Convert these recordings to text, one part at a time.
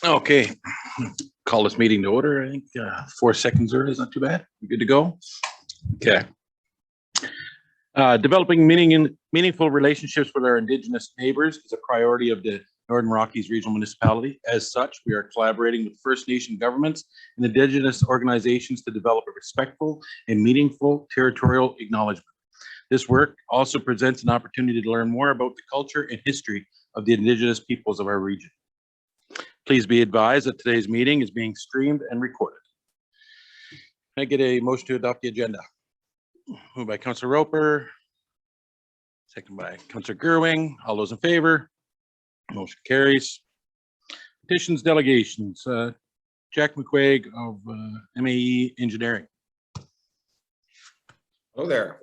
Okay, call this meeting to order. I think 4 seconds early is not too bad. We're good to go. Okay. Developing meaningful relationships with our Indigenous neighbors is a priority of the Northern Rockies Regional Municipality. As such, we are collaborating with First Nation governments and Indigenous organizations to develop a respectful and meaningful territorial acknowledgement. This work also presents an opportunity to learn more about the culture and history of the Indigenous peoples of our region. Please be advised that today's meeting is being streamed and recorded. Can I get a motion to adopt the agenda? Moved by Councillor Roper, second by Councillor Gerwing. All those in favor? Motion carries. Petitions, delegations. Jack McCuaig of MAE Engineering. Hello there.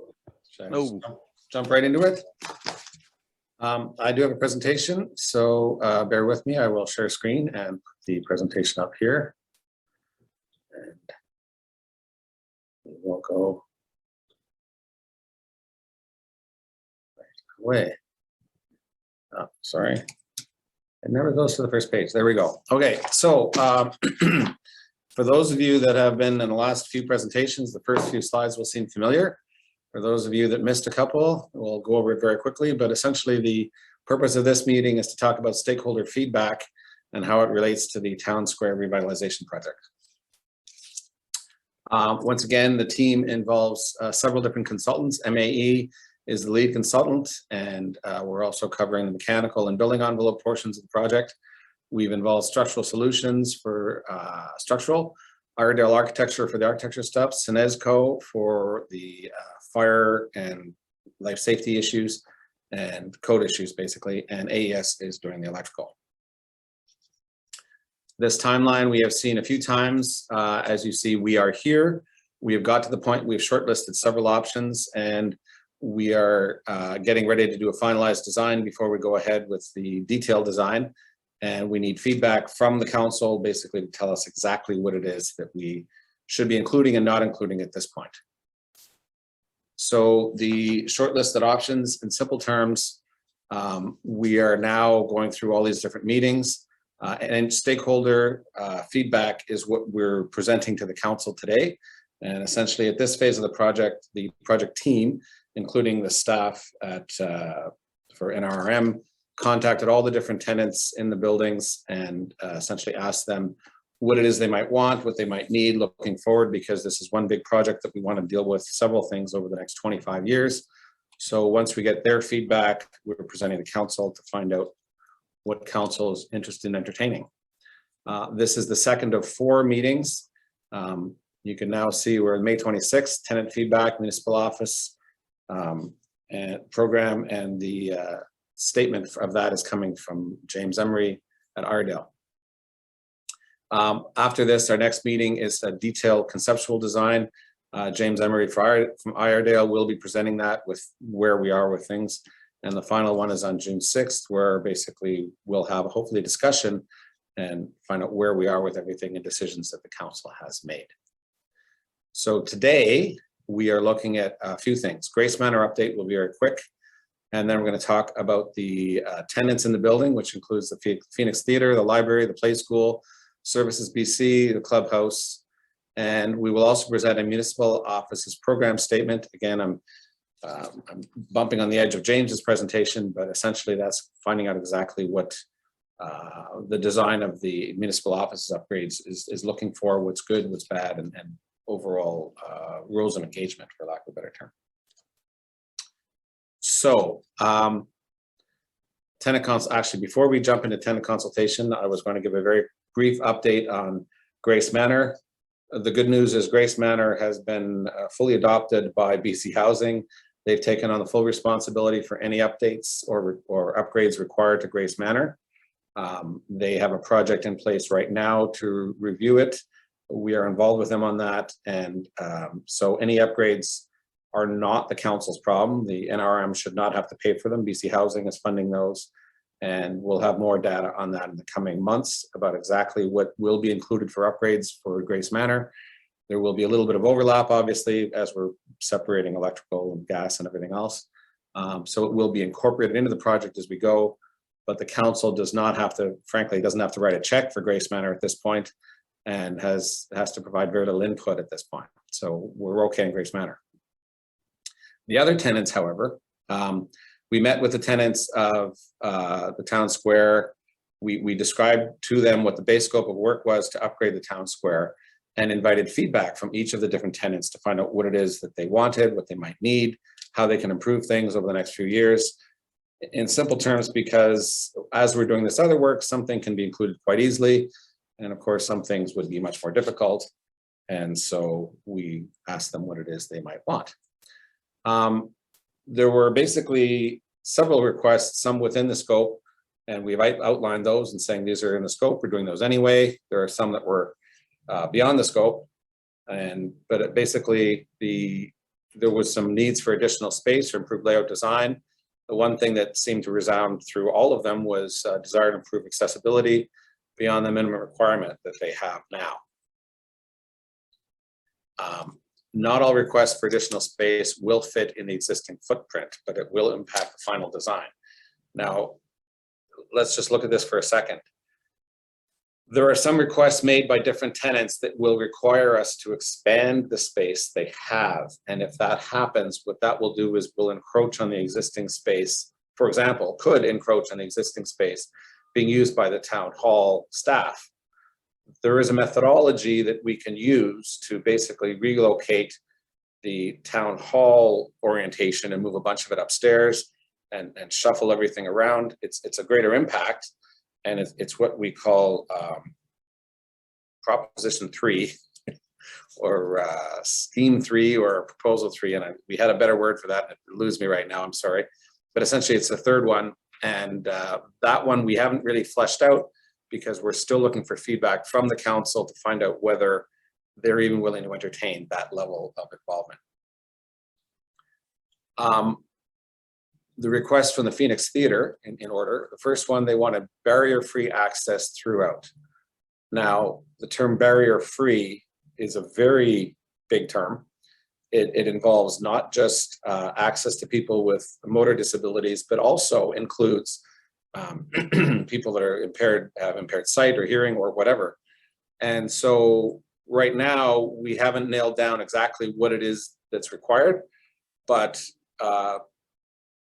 Jump right into it. I do have a presentation, so bear with me. I will share screen and put the presentation up here. And we'll go right away. Oh, sorry. It never goes to the first page. There we go. Okay, so for those of you that have been in the last few presentations, the first few slides will seem familiar. For those of you that missed a couple, we'll go over it very quickly, but essentially the purpose of this meeting is to talk about stakeholder feedback and how it relates to the Town Square Revitalization Project. Once again, the team involves several different consultants. MAE is the lead consultant, and we're also covering the mechanical and building envelope portions of the project. We've involved structural solutions for structural, Iredale architecture for the architecture stuff, Sinesco for the fire and life safety issues and code issues basically, and AES is doing the electrical. This timeline we have seen a few times. As you see, we are here. We have got to the point we've shortlisted several options, and we are getting ready to do a finalized design before we go ahead with the detailed design. And we need feedback from the council basically to tell us exactly what it is that we should be including and not including at this point. So the shortlisted options, in simple terms, we are now going through all these different meetings, and stakeholder feedback is what we're presenting to the council today. And essentially at this phase of the project team, including the staff at for NRM, contacted all the different tenants in the buildings and essentially asked them what it is they might want, what they might need looking forward, because this is one big project that we want to deal with several things over the next 25 years. So once we get their feedback, we're presenting the council to find out what council is interested in entertaining. This is the second of 4 meetings. You can now see we're May 26th, tenant feedback, municipal office and program, and the statement of that is coming from James Emery at Iredale. After this, our next meeting is a detailed conceptual design. James Emery from Iredale will be presenting that with where we are with things. And the final one is on June 6th, where basically we'll have hopefully a discussion and find out where we are with everything and decisions that the council has made. So today we are looking at a few things. Grace Manor update will be very quick. And then we're going to talk about the tenants in the building, which includes the Phoenix Theatre, the library, the play school, Services BC, the clubhouse, and we will also present a municipal office's program statement. Again, I'm bumping on the edge of James's presentation, but essentially that's finding out exactly what the design of the municipal offices upgrades is looking for, what's good, what's bad, and overall rules of engagement, for lack of a better term. So, tenant consult. Actually, before we jump into tenant consultation, I was going to give a very brief update on Grace Manor. The good news is Grace Manor has been fully adopted by BC Housing. They've taken on the full responsibility for any updates or upgrades required to Grace Manor. They have a project in place right now to review it. We are involved with them on that, and so any upgrades are not the council's problem. The NRM should not have to pay for them. BC Housing is funding those, and we'll have more data on that in the coming months about exactly what will be included for upgrades for Grace Manor. There will be a little bit of overlap, obviously, as we're separating electrical and gas and everything else. So it will be incorporated into the project as we go, but the council does not have to, frankly, doesn't have to write a check for Grace Manor at this point, and has to provide very little input at this point. So we're okay in Grace Manor. The other tenants, however, we met with the tenants of the town square. We described to them what the base scope of work was to upgrade the town square, and invited feedback from each of the different tenants to find out what it is that they wanted, what they might need, how they can improve things over the next few years. In simple terms, because as we're doing this other work, something can be included quite easily. And of course, some things would be much more difficult. And so we asked them what it is they might want. There were basically several requests, some within the scope, and we've outlined those and saying these are in the scope, we're doing those anyway. There are some that were beyond the scope, but basically there was some needs for additional space or improved layout design. The one thing that seemed to resound through all of them was desire to improve accessibility beyond the minimum requirement that they have now. Not all requests for additional space will fit in the existing footprint, but it will impact the final design. Now, let's just look at this for a second. There are some requests made by different tenants that will require us to expand the space they have. And if that happens, what that will do is will encroach on the existing space. For example, could encroach on the existing space being used by the town hall staff. There is a methodology that we can use to basically relocate the town hall orientation and move a bunch of it upstairs and shuffle everything around. It's a greater impact. And it's what we call Proposition 3 or Scheme 3 or Proposal 3. And we had a better word for that. It eludes me right now, I'm sorry. But essentially it's the third one. And that one we haven't really fleshed out because we're still looking for feedback from the council to find out whether they're even willing to entertain that level of involvement. The request from the Phoenix Theatre in order. The first one, they wanted barrier-free access throughout. Now, the term barrier-free is a very big term. It involves not just access to people with motor disabilities, but also includes people that are impaired, have impaired sight or hearing or whatever. And so right now, we haven't nailed down exactly what it is that's required, but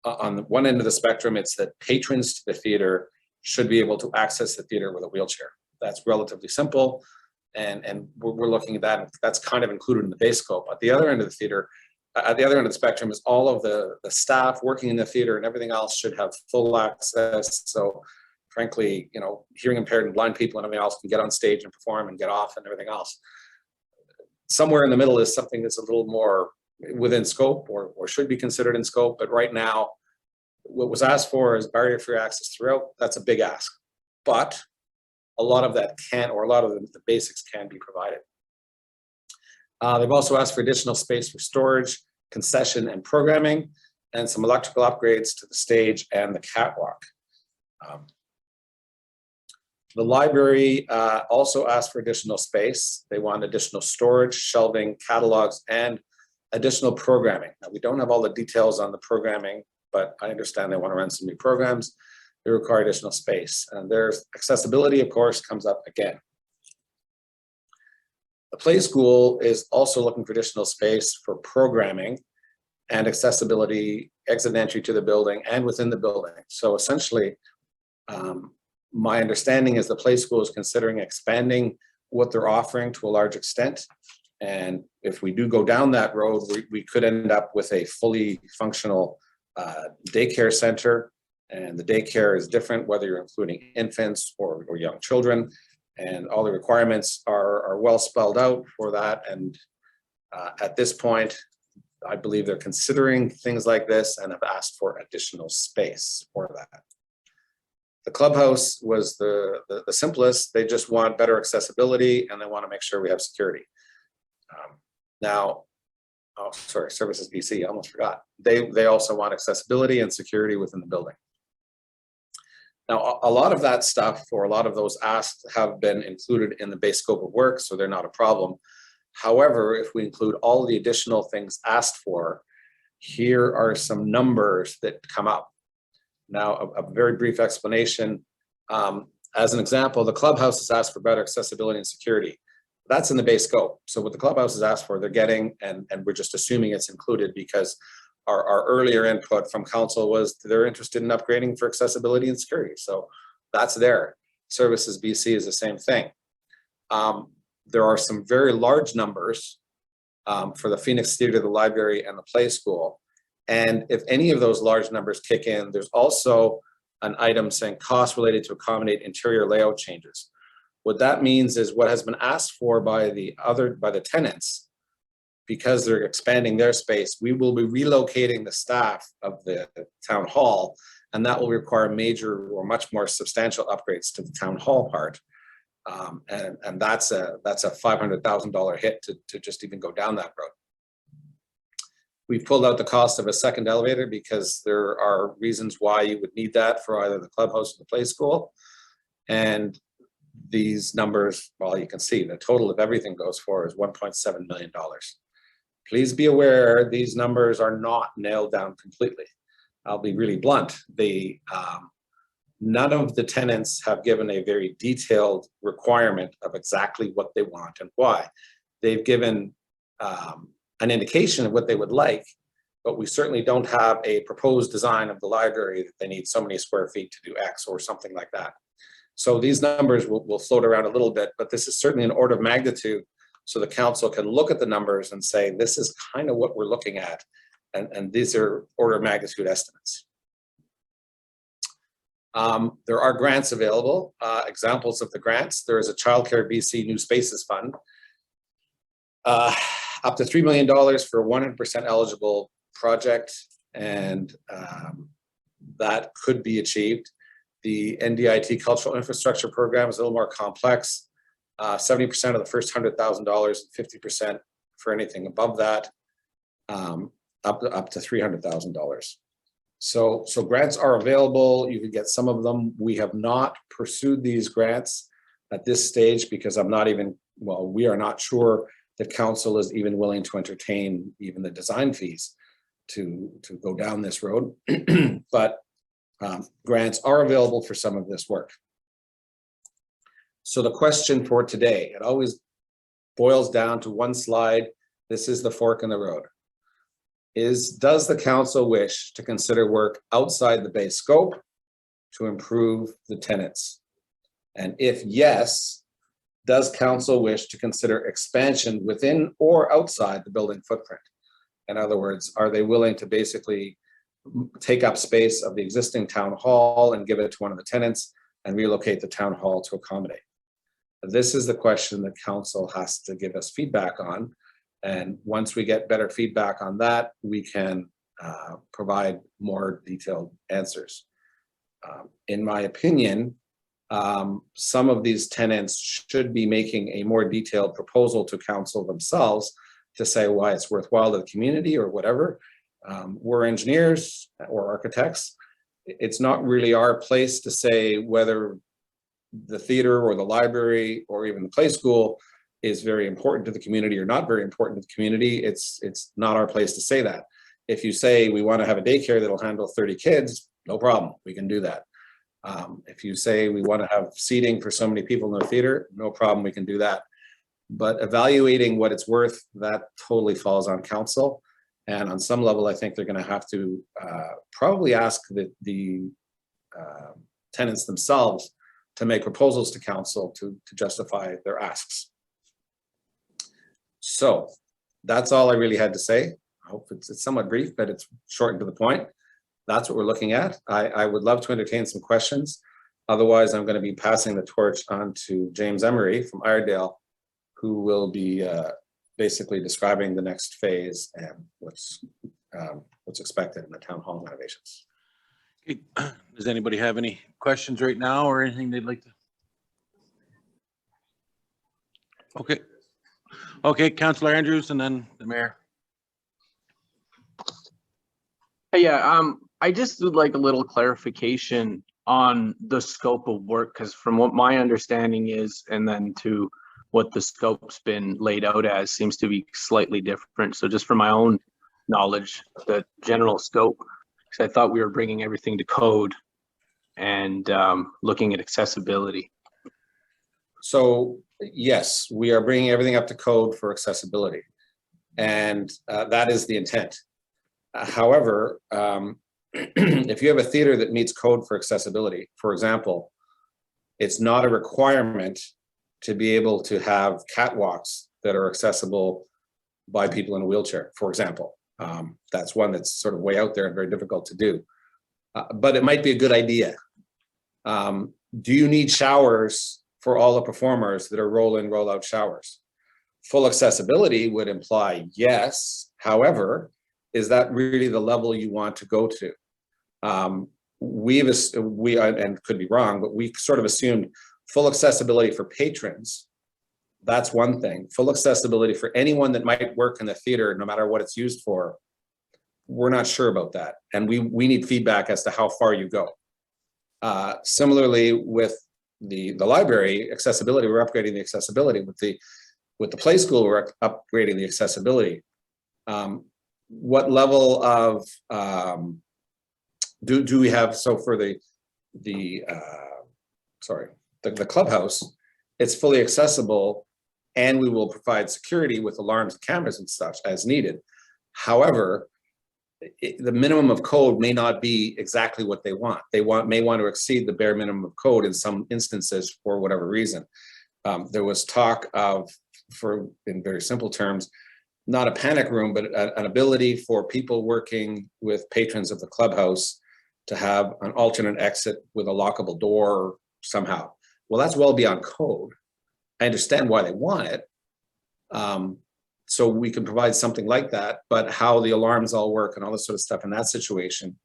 on the one end of the spectrum, it's that patrons to the theater should be able to access the theater with a wheelchair. That's relatively simple. And we're looking at that. That's kind of included in the base scope. At the other end of the theater, at the other end of the spectrum is all of the staff working in the theater and everything else should have full access. So frankly, you know, hearing impaired and blind people and everything else can get on stage and perform and get off and everything else. Somewhere in the middle is something that's a little more within scope or should be considered in scope. But right now, what was asked for is barrier-free access throughout. That's a big ask, but a lot of that can, or a lot of the basics can be provided. They've also asked for additional space for storage, concession and programming, and some electrical upgrades to the stage and the catwalk. The library also asked for additional space. They want additional storage, shelving, catalogs, and additional programming. Now, we don't have all the details on the programming, but I understand they want to run some new programs. They require additional space. And there's accessibility, of course, comes up again. The play school is also looking for additional space for programming and accessibility, exit and entry to the building and within the building. So essentially, my understanding is the play school is considering expanding what they're offering to a large extent. And if we do go down that road, we could end up with a fully functional daycare center. And the daycare is different, whether you're including infants or young children. And all the requirements are well spelled out for that. And at this point, I believe they're considering things like this and have asked for additional space for that. The clubhouse was the simplest. They just want better accessibility and they want to make sure we have security. Now, oh, sorry, Services BC, I almost forgot. They also want accessibility and security within the building. Now, a lot of that stuff, or a lot of those asks, have been included in the base scope of work, so they're not a problem. However, if we include all the additional things asked for, here are some numbers that come up. Now, a very brief explanation. As an example, the clubhouse has asked for better accessibility and security. That's in the base scope. So what the clubhouse has asked for, they're getting, and we're just assuming it's included because our earlier input from council was they're interested in upgrading for accessibility and security. So that's there. Services BC is the same thing. There are some very large numbers for the Phoenix Theatre, the library, and the play school. And if any of those large numbers kick in, there's also an item saying costs related to accommodate interior layout changes. What that means is what has been asked for by the tenants, because they're expanding their space, we will be relocating the staff of the town hall, and that will require major or much more substantial upgrades to the town hall part. And that's a $500,000 hit to just even go down that road. We've pulled out the cost of a second elevator because there are reasons why you would need that for either the clubhouse or the play school. And these numbers, well, you can see the total of everything goes for is $1.7 million. Please be aware these numbers are not nailed down completely. I'll be really blunt. None of the tenants have given a very detailed requirement of exactly what they want and why. They've given an indication of what they would like, but we certainly don't have a proposed design of the library that they need so many square feet to do X or something like that. So these numbers will float around a little bit, but this is certainly an order of magnitude so the council can look at the numbers and say, this is kind of what we're looking at. And these are order of magnitude estimates. There are grants available. Examples of the grants, there is a Childcare BC New Spaces Fund. Up to $3 million for a 100% eligible project, and that could be achieved. The NDIT Cultural Infrastructure Program is a little more complex. 70% of the first $100,000 and 50% for anything above that, up to $300,000. So grants are available. You can get some of them. We have not pursued these grants at this stage because we are not sure the council is even willing to entertain even the design fees to go down this road. But grants are available for some of this work. So the question for today, it always boils down to one slide. This is the fork in the road. Does the council wish to consider work outside the base scope to improve the tenants? And if yes, does council wish to consider expansion within or outside the building footprint? In other words, are they willing to basically take up space of the existing town hall and give it to one of the tenants and relocate the town hall to accommodate? This is the question that council has to give us feedback on. And once we get better feedback on that, we can provide more detailed answers. In my opinion, some of these tenants should be making a more detailed proposal to council themselves to say why it's worthwhile to the community or whatever. We're engineers or architects. It's not really our place to say whether the theater or the library or even the play school is very important to the community or not very important to the community. It's not our place to say that. If you say we want to have a daycare that'll handle 30 kids, no problem, we can do that. If you say we want to have seating for so many people in the theater, no problem, we can do that. But evaluating what it's worth, that totally falls on council. And on some level, I think they're going to have to probably ask the tenants themselves to make proposals to council to justify their asks. So that's all I really had to say. I hope it's somewhat brief, but it's short and to the point. That's what we're looking at. I would love to entertain some questions. Otherwise, I'm going to be passing the torch on to James Emery from Iredale, who will be basically describing the next phase and what's expected in the town hall renovations. Okay. Does anybody have any questions right now or anything they'd like to? Okay. Okay, Councillor Andrews and then the mayor. Hey, yeah, I just would like a little clarification on the scope of work, because from what my understanding is, and then to what the scope's been laid out as, seems to be slightly different. So just from my own knowledge, the general scope because I thought we were bringing everything to code and looking at accessibility. So yes, we are bringing everything up to code for accessibility, and that is the intent. However, if you have a theater that meets code for accessibility, for example, it's not a requirement to be able to have catwalks that are accessible by people in a wheelchair, for example. That's one that's sort of way out there and very difficult to do. But it might be a good idea. Do you need showers for all the performers that are roll-in, roll-out showers? Full accessibility would imply yes. However, is that really the level you want to go to? We and could be wrong, but we sort of assumed full accessibility for patrons. That's one thing. Full accessibility for anyone that might work in the theater, no matter what it's used for. We're not sure about that, and we need feedback as to how far you go. Similarly, with the library accessibility, we're upgrading the accessibility. With the play school, we're upgrading the accessibility. What level of do we have? So for the clubhouse, it's fully accessible, and we will provide security with alarms, cameras, and such as needed. However, the minimum of code may not be exactly what they want. They may want to exceed the bare minimum of code in some instances for whatever reason. There was talk of, in very simple terms, not a panic room, but an ability for people working with patrons of the clubhouse to have an alternate exit with a lockable door somehow. Well, that's well beyond code. I understand why they want it. So we can provide something like that, but how the alarms all work and all this sort of stuff in that situation,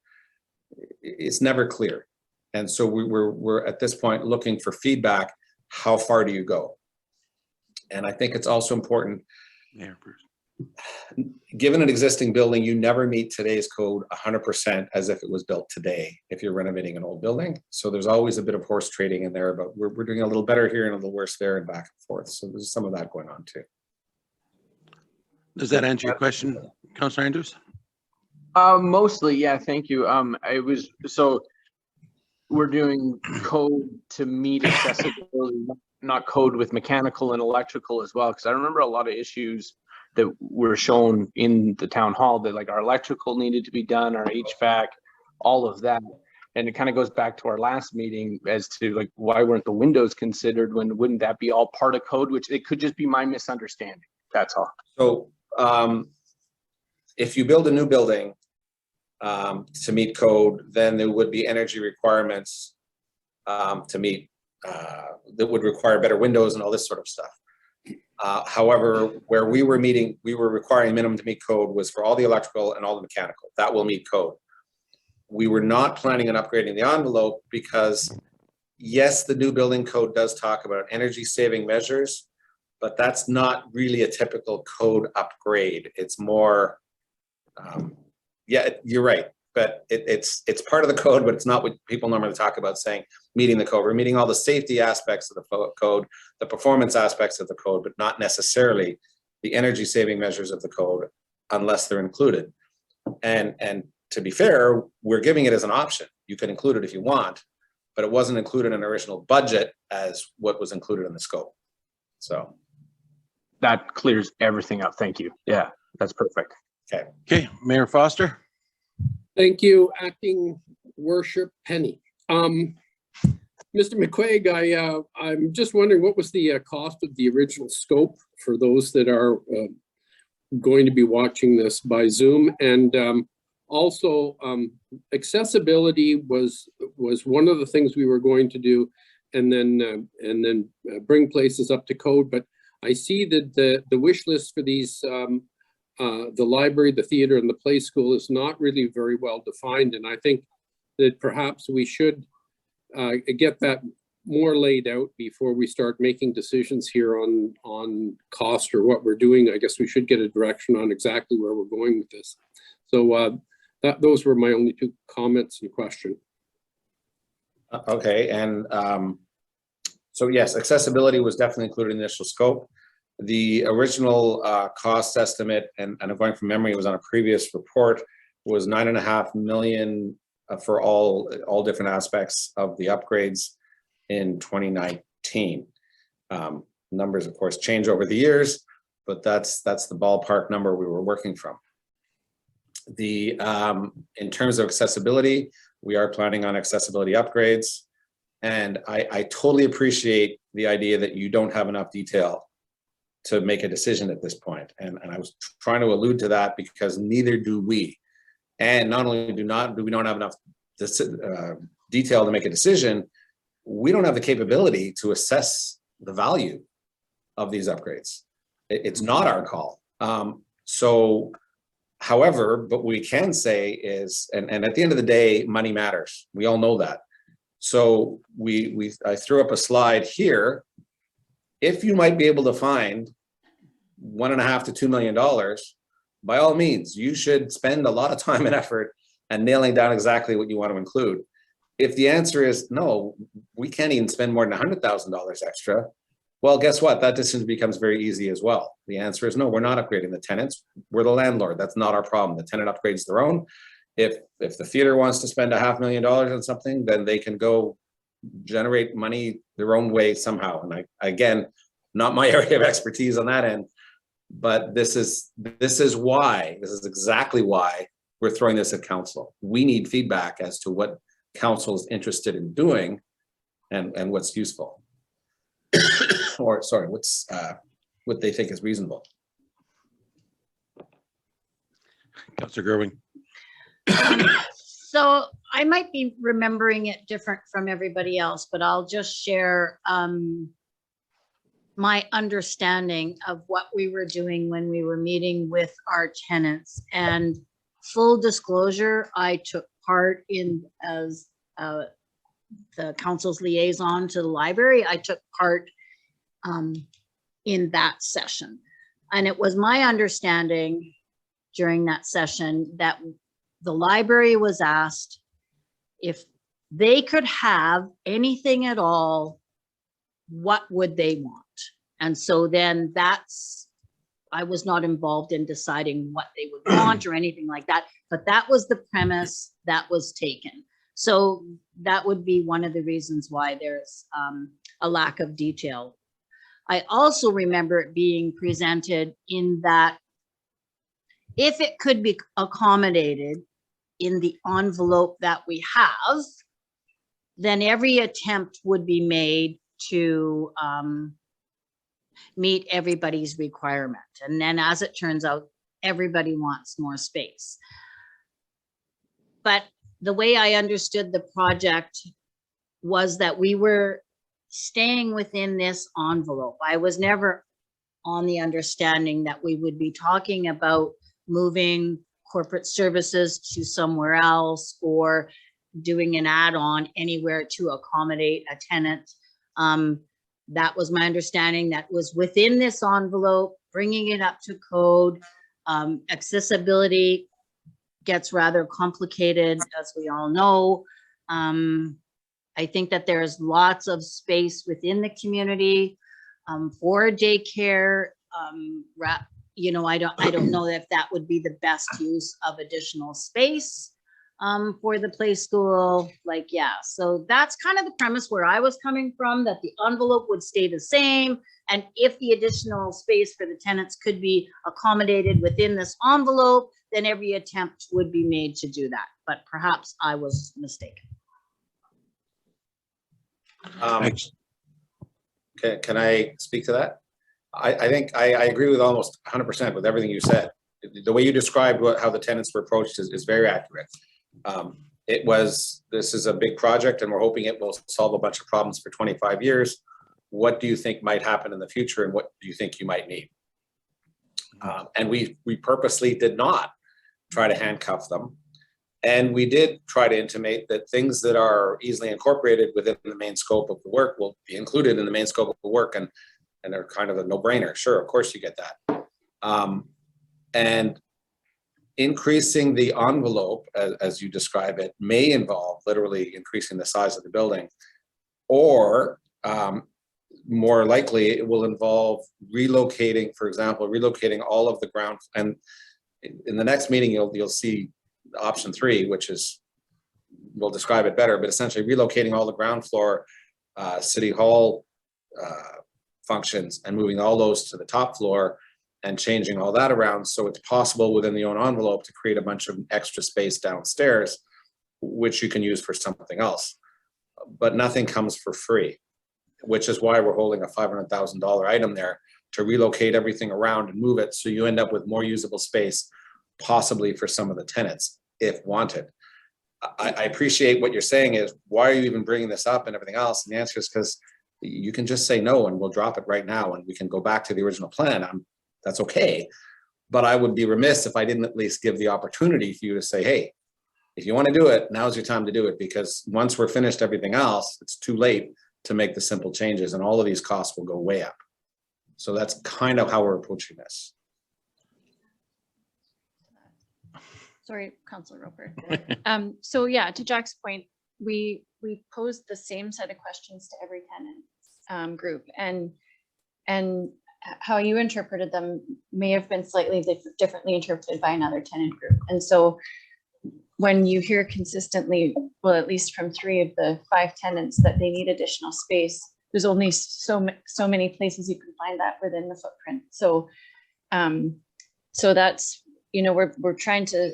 it's never clear. And so we're at this point looking for feedback. How far do you go? And I think it's also important, given an existing building, you never meet today's code 100% as if it was built today if you're renovating an old building. So there's always a bit of horse trading in there, but we're doing a little better here and a little worse there and back and forth. So there's some of that going on too. Does that answer your question, Councillor Andrews? Mostly, yeah, thank you. We're doing code to meet accessibility, not code with mechanical and electrical as well, because I remember a lot of issues that were shown in the town hall that like our electrical needed to be done, our HVAC, all of that. And it kind of goes back to our last meeting as to like, why weren't the windows considered when wouldn't that be all part of code, which it could just be my misunderstanding. That's all. So if you build a new building to meet code, then there would be energy requirements to meet that would require better windows and all this sort of stuff. However, where we were requiring minimum to meet code was for all the electrical and all the mechanical. That will meet code. We were not planning on upgrading the envelope because, yes, the new building code does talk about energy saving measures, but that's not really a typical code upgrade. It's more, yeah, you're right, but it's part of the code, but it's not what people normally talk about saying meeting the code. We're meeting all the safety aspects of the code, the performance aspects of the code, but not necessarily the energy saving measures of the code unless they're included. And to be fair, we're giving it as an option. You can include it if you want, but it wasn't included in the original budget as what was included in the scope. So that clears everything up. Thank you. Yeah, that's perfect. Okay. Okay, Mayor Foster. Thank you, Acting Worship Penny. Mr. McCuaig, I'm just wondering what was the cost of the original scope for those that are going to be watching this by Zoom, and also accessibility was one of the things we were going to do, and then bring places up to code. But I see that the wish list for these, the library, the theater, and the play school is not really very well defined. And I think that perhaps we should get that more laid out before we start making decisions here on cost or what we're doing. I guess we should get a direction on exactly where we're going with this. So those were my only two comments and question. Okay, and so yes, accessibility was definitely included in the initial scope. The original cost estimate, and I'm going from memory, was on a previous report, was 9.5 million for all different aspects of the upgrades in 2019. Numbers, of course, change over the years, but that's the ballpark number we were working from. In terms of accessibility, we are planning on accessibility upgrades. And I totally appreciate the idea that you don't have enough detail to make a decision at this point. And I was trying to allude to that because neither do we. And not only do we not have enough detail to make a decision, we don't have the capability to assess the value of these upgrades. It's not our call. However, what we can say is, and at the end of the day, money matters. We all know that. So I threw up a slide here. If you might be able to find $1.5 to $2 million, by all means, you should spend a lot of time and effort and nailing down exactly what you want to include. If the answer is no, we can't even spend more than $100,000 extra, well, guess what? That decision becomes very easy as well. The answer is no, we're not upgrading the tenants. We're the landlord. That's not our problem. The tenant upgrades their own. If the theater wants to spend $500,000 on something, then they can go generate money their own way somehow. And again, not my area of expertise on that end, but this is exactly why we're throwing this at council. We need feedback as to what council is interested in doing and what's useful. Or sorry, what they think is reasonable. Councillor Gerwing. So I might be remembering it different from everybody else, but I'll just share my understanding of what we were doing when we were meeting with our tenants. And full disclosure, I took part in as the council's liaison to the library. I took part in that session. And it was my understanding during that session that the library was asked if they could have anything at all, what would they want? And so then I was not involved in deciding what they would want or anything like that, but that was the premise that was taken. So that would be one of the reasons why there's a lack of detail. I also remember it being presented in that if it could be accommodated in the envelope that we have, then every attempt would be made to meet everybody's requirement. And then as it turns out, everybody wants more space. But the way I understood the project was that we were staying within this envelope. I was never on the understanding that we would be talking about moving corporate services to somewhere else or doing an add-on anywhere to accommodate a tenant. That was my understanding. That was within this envelope, bringing it up to code. Accessibility gets rather complicated, as we all know. I think that there's lots of space within the community for daycare. You know, I don't know if that would be the best use of additional space for the play school. Like, yeah, so that's kind of the premise where I was coming from, that the envelope would stay the same. And if the additional space for the tenants could be accommodated within this envelope, then every attempt would be made to do that. But perhaps I was mistaken. Can I speak to that? I think I agree with almost 100% with everything you said. The way you described how the tenants were approached is very accurate. This is a big project and we're hoping it will solve a bunch of problems for 25 years. What do you think might happen in the future and what do you think you might need? And we purposely did not try to handcuff them. And we did try to intimate that things that are easily incorporated within the main scope of the work will be included in the main scope of the work, and they're kind of a no-brainer. Sure, of course you get that. And increasing the envelope, as you describe it, may involve literally increasing the size of the building, or more likely it will involve relocating, for example, relocating all of the ground. And in the next meeting, you'll see option 3, which is, we'll describe it better, but essentially relocating all the ground floor city hall functions and moving all those to the top floor and changing all that around so it's possible within the own envelope to create a bunch of extra space downstairs, which you can use for something else. But nothing comes for free, which is why we're holding a $500,000 item there to relocate everything around and move it so you end up with more usable space, possibly for some of the tenants if wanted. I appreciate what you're saying is, why are you even bringing this up and everything else? And the answer is because you can just say no and we'll drop it right now and we can go back to the original plan. That's okay. But I would be remiss if I didn't at least give the opportunity for you to say, hey, if you want to do it, now's your time to do it, because once we're finished everything else, it's too late to make the simple changes and all of these costs will go way up. So that's kind of how we're approaching this. Sorry, Councilor Roper. So yeah, to Jack's point, we posed the same set of questions to every tenant group, and how you interpreted them may have been slightly differently interpreted by another tenant group. And so when you hear consistently, well, at least from 3 of the 5 tenants, that they need additional space, there's only so many places you can find that within the footprint. So so that's, you know, we're trying to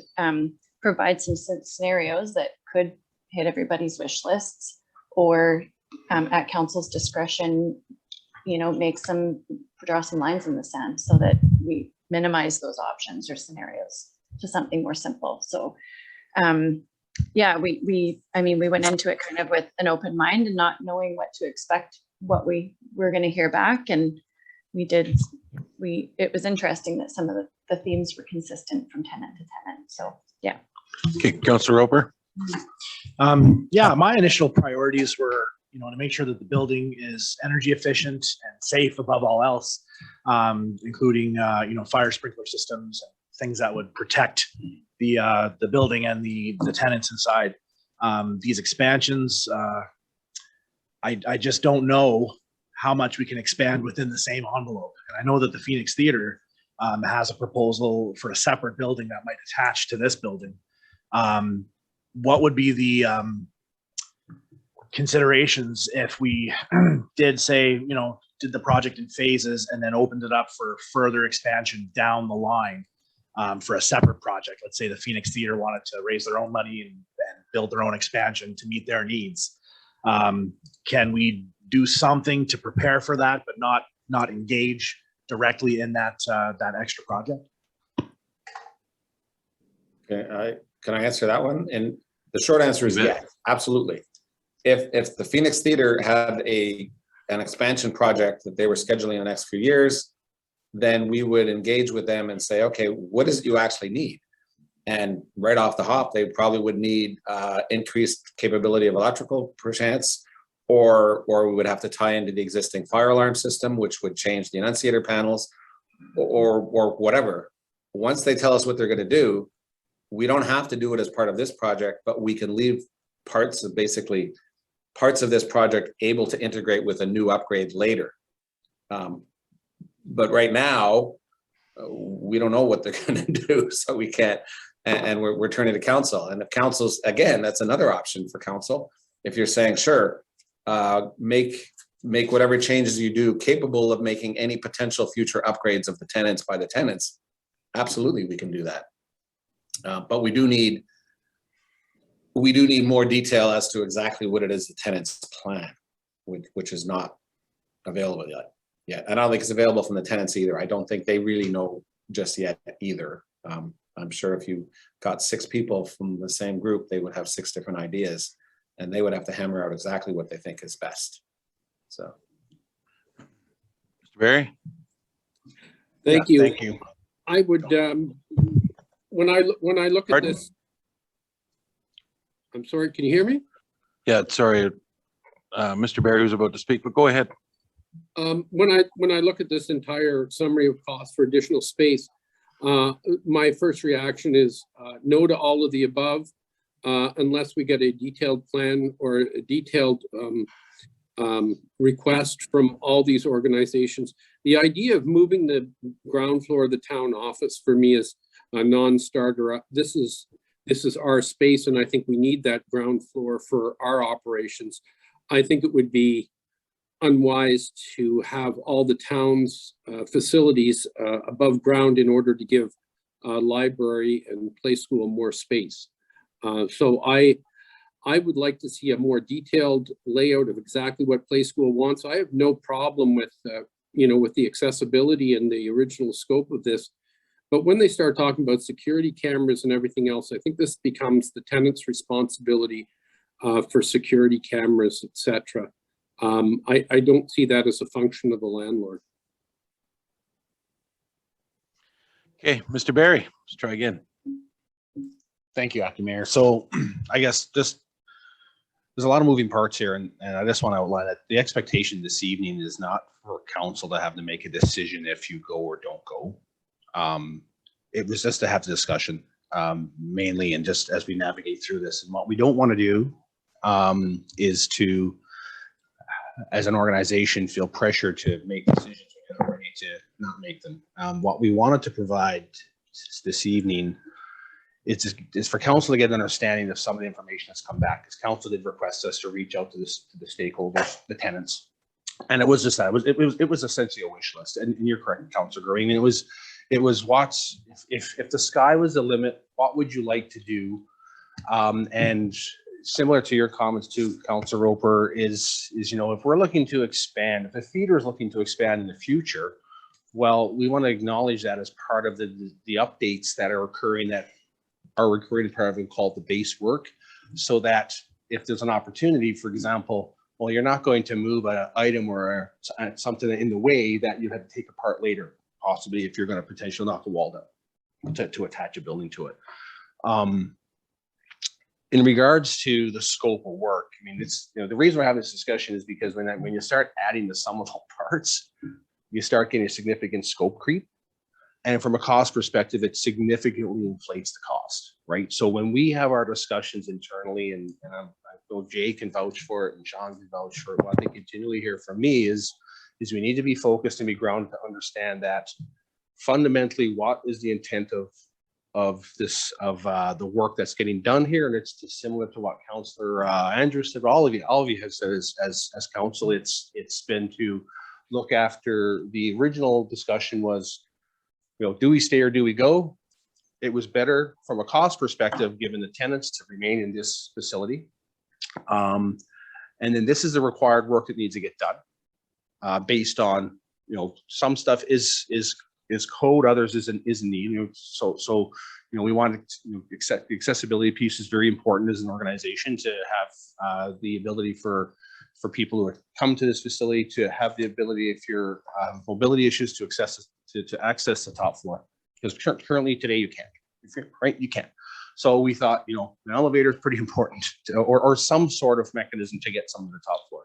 provide some scenarios that could hit everybody's wish lists, or at council's discretion, you know, draw some lines in the sand so that we minimize those options or scenarios to something more simple. So yeah, we went into it kind of with an open mind and not knowing what to expect, what we were going to hear back. And it was interesting that some of the themes were consistent from tenant to tenant. So yeah. Okay, Councilor Roper. Yeah, my initial priorities were, you know, to make sure that the building is energy efficient and safe above all else, including, you know, fire sprinkler systems and things that would protect the building and the tenants inside. These expansions, I just don't know how much we can expand within the same envelope. And I know that the Phoenix Theater has a proposal for a separate building that might attach to this building. What would be the considerations if we did say, you know, did the project in phases and then opened it up for further expansion down the line for a separate project? Let's say the Phoenix Theater wanted to raise their own money and build their own expansion to meet their needs. Can we do something to prepare for that, but not engage directly in that extra project? Okay, can I answer that one? And the short answer is yes, absolutely. If the Phoenix Theater had an expansion project that they were scheduling in the next few years, then we would engage with them and say, okay, what is it you actually need? And right off the hop, they probably would need increased capability of electrical, perchance, or we would have to tie into the existing fire alarm system, which would change the annunciator panels, or whatever. Once they tell us what they're going to do, we don't have to do it as part of this project, but we can leave parts of this project able to integrate with a new upgrade later. But right now, we don't know what they're going to do, so we can't. And we're turning to council. And if council's, again, that's another option for council. If you're saying, sure, make whatever changes you do capable of making any potential future upgrades of the tenants by the tenants, absolutely, we can do that. But we do need more detail as to exactly what it is the tenants plan, which is not available yet. Yeah, and I don't think it's available from the tenants either. I don't think they really know just yet either. I'm sure if you got 6 people from the same group, they would have 6 different ideas, and they would have to hammer out exactly what they think is best. So, Mr. Barry. Thank you. Thank you. I would, when I look at Pardon? this, I'm sorry, can you hear me? Yeah, sorry, Mr. Barry was about to speak, but go ahead. When I look at this entire summary of costs for additional space, my first reaction is no to all of the above, unless we get a detailed plan or a detailed request from all these organizations. The idea of moving the ground floor of the town office for me is a non-starter. This is this is our space and I think we need that ground floor for our operations. I think it would be unwise to have all the town's facilities above ground in order to give library and play school more space. So I would like to see a more detailed layout of exactly what play school wants. I have no problem with, with the accessibility and the original scope of this. But when they start talking about security cameras and everything else, I think this becomes the tenant's responsibility for security cameras, etc. I don't see that as a function of the landlord. Okay, Mr. Barry, let's try again. Thank you, Acting Mayor. So I guess just there's a lot of moving parts here, and I just want to outline that the expectation this evening is not for council to have to make a decision if you go or don't go. It was just to have the discussion mainly, and just as we navigate through this. And what we don't want to do is to, as an organization, feel pressure to make decisions we're not ready to not make them. What we wanted to provide this evening is for council to get an understanding of some of the information that's come back, because council did request us to reach out to the stakeholders, the tenants, and it was just that it was essentially a wish list. And you're correct, Councilor Green. It was what's if the sky was the limit, what would you like to do? And similar to your comments too, Councilor Roper, is if we're looking to expand, if the feeder is looking to expand in the future, well, we want to acknowledge that as part of the updates that are occurring, that are recurring part of it called the base work, so that if there's an opportunity, for example, well, you're not going to move an item or something in the way that you have to take apart later, possibly if you're going to potentially knock a wall down to attach a building to it. In regards to the scope of work, I mean, it's, the reason we're having this discussion is because when you start adding the sum of all parts, you start getting a significant scope creep. And from a cost perspective, it significantly inflates the cost, right? So when we have our discussions internally, and I know Jay can vouch for it and Sean can vouch for it, what they continually hear from me is we need to be focused and be grounded to understand that fundamentally what is the intent of the work that's getting done here. And it's similar to what Councillor Andrews said, all of you have said as council, it's been to look after. The original discussion was, do we stay or do we go? It was better from a cost perspective, given the tenants, to remain in this facility. And then this is the required work that needs to get done based on, some stuff is code, others isn't need. So we want to accept the accessibility piece is very important as an organization, to have the ability for people who come to this facility to have the ability, if you're mobility issues, to access the top floor, because currently today you can't, right? You can't. So we thought, an elevator is pretty important, or some sort of mechanism to get some of the top floor.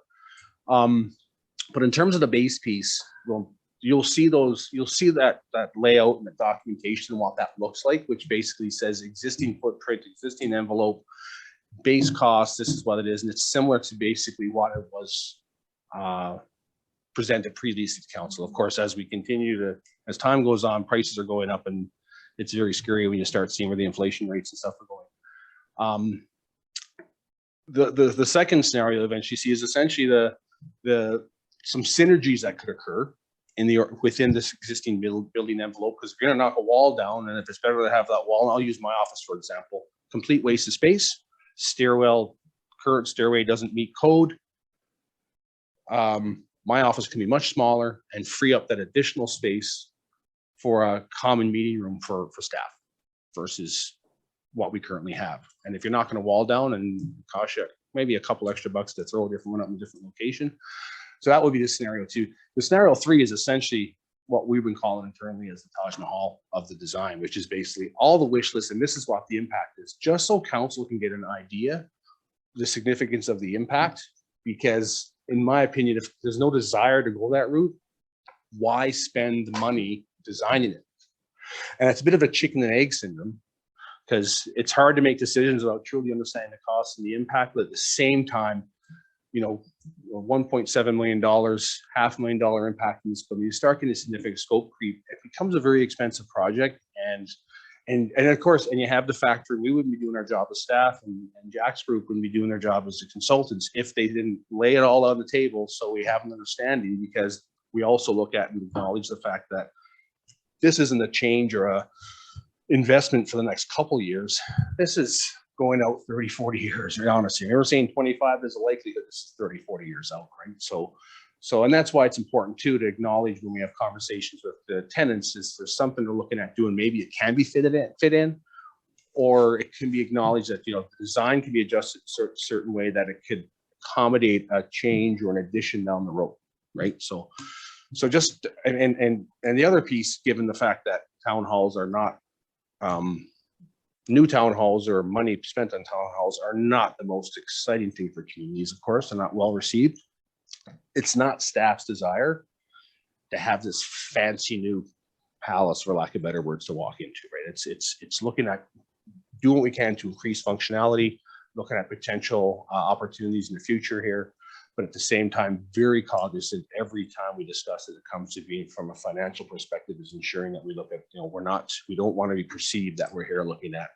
But in terms of the base piece, well, you'll see that layout and the documentation and what that looks like, which basically says existing footprint, existing envelope, base cost, this is what it is. And it's similar to basically what it was presented previously to council. Of course, as as time goes on, prices are going up, and it's very scary when you start seeing where the inflation rates and stuff are going. The second scenario eventually see is essentially some synergies that could occur within this existing building envelope, because if you're gonna knock a wall down, and if it's better to have that wall, and I'll use my office for example, complete waste of space, current stairway doesn't meet code. My office can be much smaller and free up that additional space for a common meeting room for staff versus what we currently have. And if you're knocking a wall down and cost you maybe a couple extra bucks to throw a different one up in a different location. So that would be the scenario 2. The scenario 3 is essentially what we've been calling internally as the Taj Mahal of the design, which is basically all the wish lists. And this is what the impact is, just so council can get an idea the significance of the impact. Because in my opinion, if there's no desire to go that route, why spend the money designing it? And it's a bit of a chicken and egg syndrome, because it's hard to make decisions without truly understanding the cost and the impact. But at the same time, $1.7 million, $500,000 impact in this building, you start getting a significant scope creep. It becomes a very expensive project, and And of course, and you have the factor, we wouldn't be doing our job as staff, and Jack's group wouldn't be doing their job as the consultants if they didn't lay it all on the table. So we have an understanding, because we also look at and acknowledge the fact that this isn't a change or a investment for the next couple of years. This is going out 30, 40 years, honestly. We're saying 25, there's a likelihood this is 30, 40 years out, right? So, and that's why it's important too, to acknowledge when we have conversations with the tenants, is there's something they're looking at doing, maybe it can be fit in, or it can be acknowledged that, the design can be adjusted a certain way that it could accommodate a change or an addition down the road, right? So just, and the other piece, given the fact that town halls are not, new town halls or money spent on town halls are not the most exciting thing for communities, of course. They're not well received. It's not staff's desire to have this fancy new palace, for lack of better words, to walk into, right? It's looking at doing what we can to increase functionality, looking at potential opportunities in the future here, but at the same time, very cognizant every time we discuss it, it comes to being from a financial perspective, is ensuring that we look at, we don't want to be perceived that we're here looking at,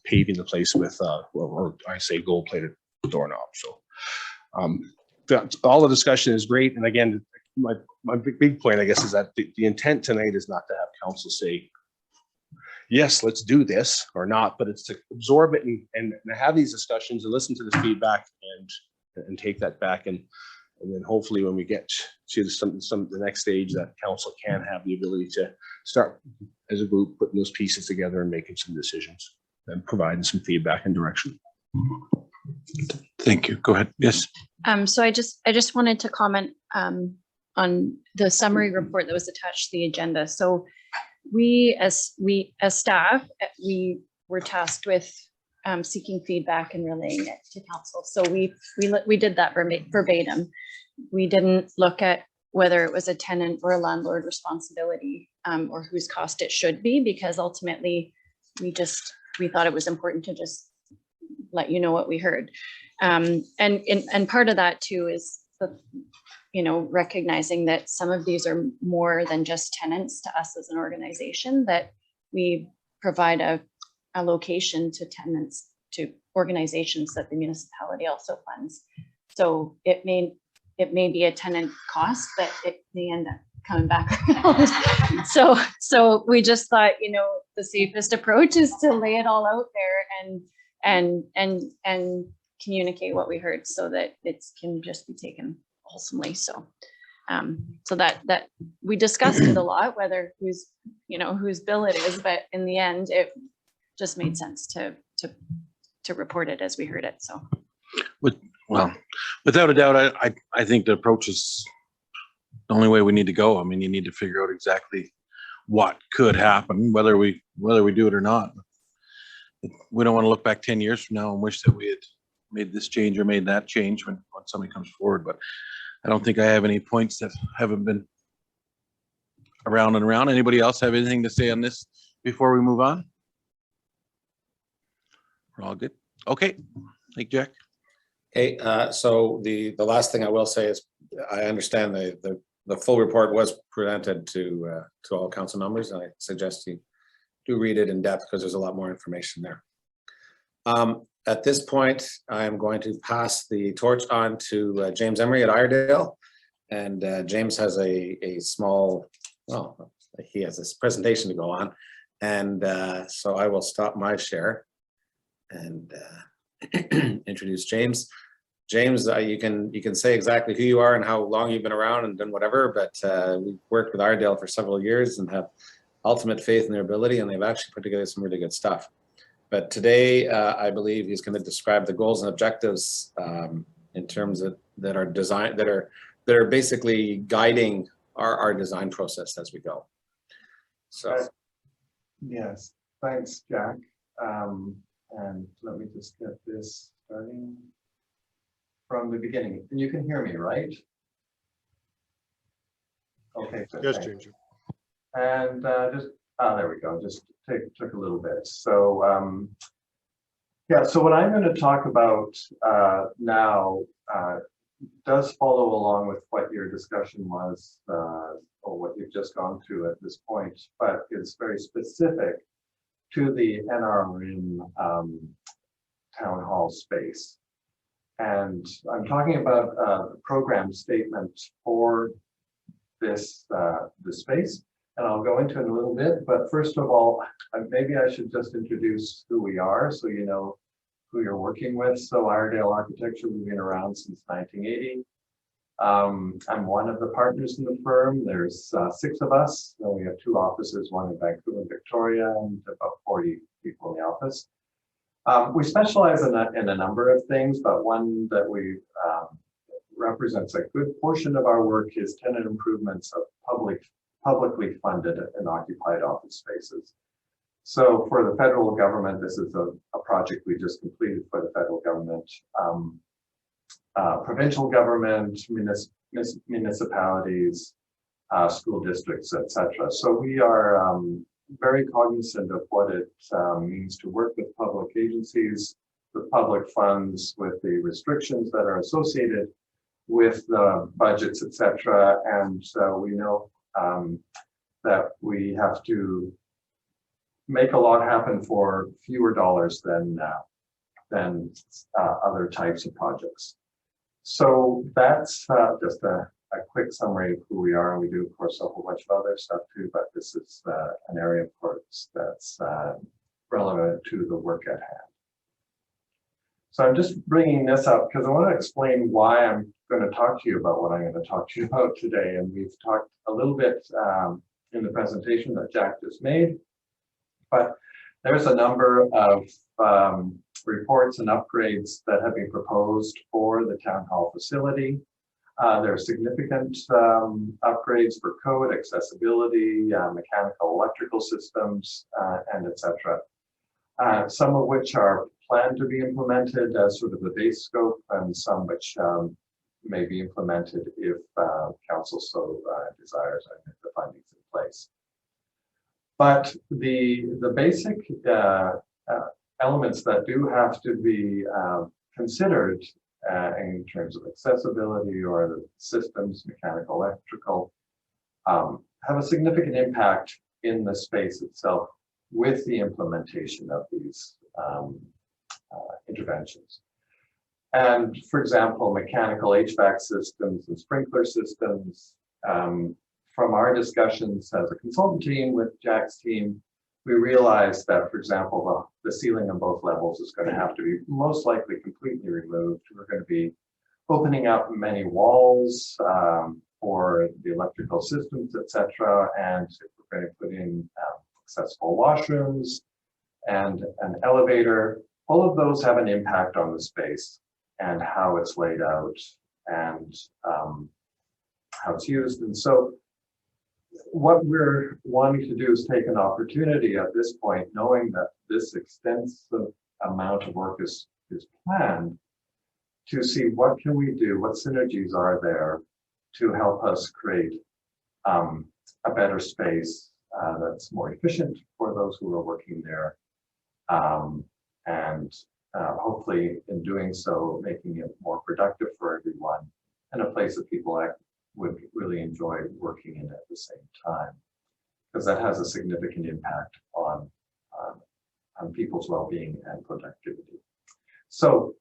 paving the place with, or I say gold-plated doorknobs. So all the discussion is great. And again, my big point, I guess, is that the intent tonight is not to have council say, yes, let's do this, or not, but it's to absorb it and have these discussions and listen to this feedback and take that back, and then hopefully when we get to the next stage, that council can have the ability to start as a group putting those pieces together and making some decisions and providing some feedback and direction. Thank you. Go ahead. Yes. So I just wanted to comment on the summary report that was attached to the agenda. So we as staff, we were tasked with seeking feedback and relaying it to council. So we did that verbatim. We didn't look at whether it was a tenant or a landlord responsibility, or whose cost it should be, because ultimately we thought it was important to just let you know what we heard. And part of that too is recognizing that some of these are more than just tenants to us as an organization, that we provide a location to tenants, to organizations that the municipality also funds. So it may be a tenant cost, but it may end up coming back around. So we just thought, the safest approach is to lay it all out there and communicate what we heard, so that it can just be taken wholesomely. So that we discussed it a lot, whether whose bill it is, but in the end it just made sense to report it as we heard it. So well, without a doubt, I think the approach is the only way we need to go. I mean, you need to figure out exactly what could happen, whether we do it or not. We don't want to look back 10 years from now and wish that we had made this change or made that change when somebody comes forward. But I don't think I have any points that haven't been around and around. Anybody else have anything to say on this before we move on? We're all good. Okay. Thank you, Jack. Okay, so the last thing I will say is, I understand the full report was presented to all council members, and I suggest you do read it in depth, because there's a lot more information there. At this point, I am going to pass the torch on to James Emery at Iredale, and James has a small, well, he has this presentation to go on, and so I will stop my share and introduce James. James, you can say exactly who you are and how long you've been around and done whatever, but we've worked with Iredale for several years and have ultimate faith in their ability, and they've actually put together some really good stuff. But today, I believe he's going to describe the goals and objectives in terms of that are basically guiding our design process as we go. So, yes, thanks, Jack. And let me just get this starting from the beginning. And you can hear me, right? Okay. Yes, James. And there we go. Just took a little bit. So yeah. So what I'm going to talk about now does follow along with what your discussion was, or what you've just gone through at this point, but it's very specific to the NRM town hall space. And I'm talking about the program statement for this space, and I'll go into it in a little bit. But first of all, maybe I should just introduce who we are, so you know who you're working with. So Iredale Architecture, we've been around since 1980. I'm one of the partners in the firm. There's 6 of us. So we have 2 offices, one in Vancouver, Victoria, and about 40 people in the office. We specialize in a number of things, but one that we represents a good portion of our work is tenant improvements of publicly funded and occupied office spaces. So for the federal government, this is a project we just completed for the federal government, provincial government, municipalities, school districts, etc. So we are very cognizant of what it means to work with public agencies, with public funds, with the restrictions that are associated with the budgets, etc. And we know that we have to make a lot happen for fewer dollars than other types of projects. So that's just a quick summary of who we are, and we do, of course, a whole bunch of other stuff too, but this is an area, of course, that's relevant to the work at hand. So I'm just bringing this up because I want to explain why I'm going to talk to you about what I'm going to talk to you about today. And we've talked a little bit in the presentation that Jack just made, but there's a number of reports and upgrades that have been proposed for the town hall facility. There are significant upgrades for code, accessibility, mechanical, electrical systems, and etc. Some of which are planned to be implemented as sort of the base scope, and some which may be implemented if council so desires and if the funding's in place. But the basic elements that do have to be considered in terms of accessibility or the systems, mechanical, electrical, have a significant impact in the space itself with the implementation of these interventions. And for example, mechanical HVAC systems and sprinkler systems, from our discussions as a consultant team with Jack's team, we realized that, for example, the ceiling on both levels is going to have to be most likely completely removed. We're going to be opening up many walls for the electrical systems, etc. And we're going to put in accessible washrooms and an elevator. All of those have an impact on the space and how it's laid out and how it's used. And so what we're wanting to do is take an opportunity at this point, knowing that this extensive amount of work is planned, to see what can we do, what synergies are there to help us create a better space that's more efficient for those who are working there, and hopefully in doing so, making it more productive for everyone and a place that people would really enjoy working in at the same time, because that has a significant impact on people's well-being and productivity. So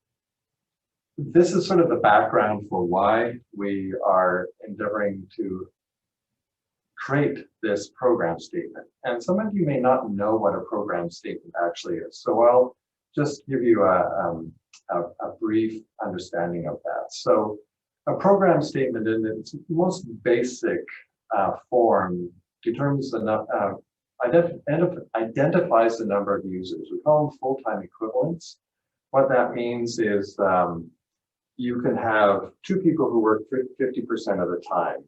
this is sort of the background for why we are endeavoring to create this program statement. And some of you may not know what a program statement actually is. So I'll just give you a brief understanding of that. So a program statement in its most basic form determines identifies the number of users. We call them full-time equivalents. What that means is you can have 2 people who work 50% of the time.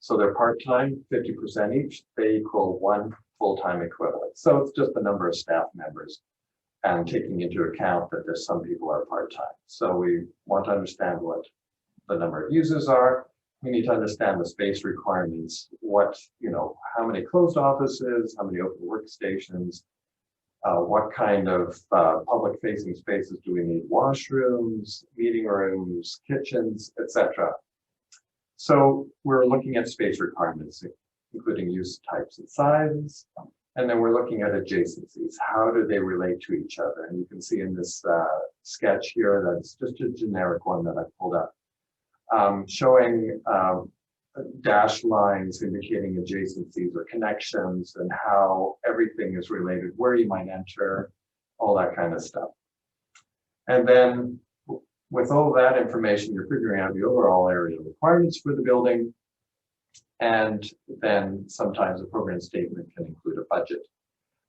So they're part-time, 50% each, they equal 1 full-time equivalent. So it's just the number of staff members, and taking into account that there's some people are part-time. So we want to understand what the number of users are. We need to understand the space requirements, how many closed offices, how many open workstations, What kind of public facing spaces do we need? Washrooms, meeting rooms, kitchens, etc. So we're looking at space requirements, including use types and sizes. And then we're looking at adjacencies. How do they relate to each other? And you can see in this sketch here, that's just a generic one that I pulled up, showing dashed lines indicating adjacencies or connections and how everything is related, where you might enter, all that kind of stuff. And then with all that information, you're figuring out the overall area requirements for the building. And then sometimes a program statement can include a budget,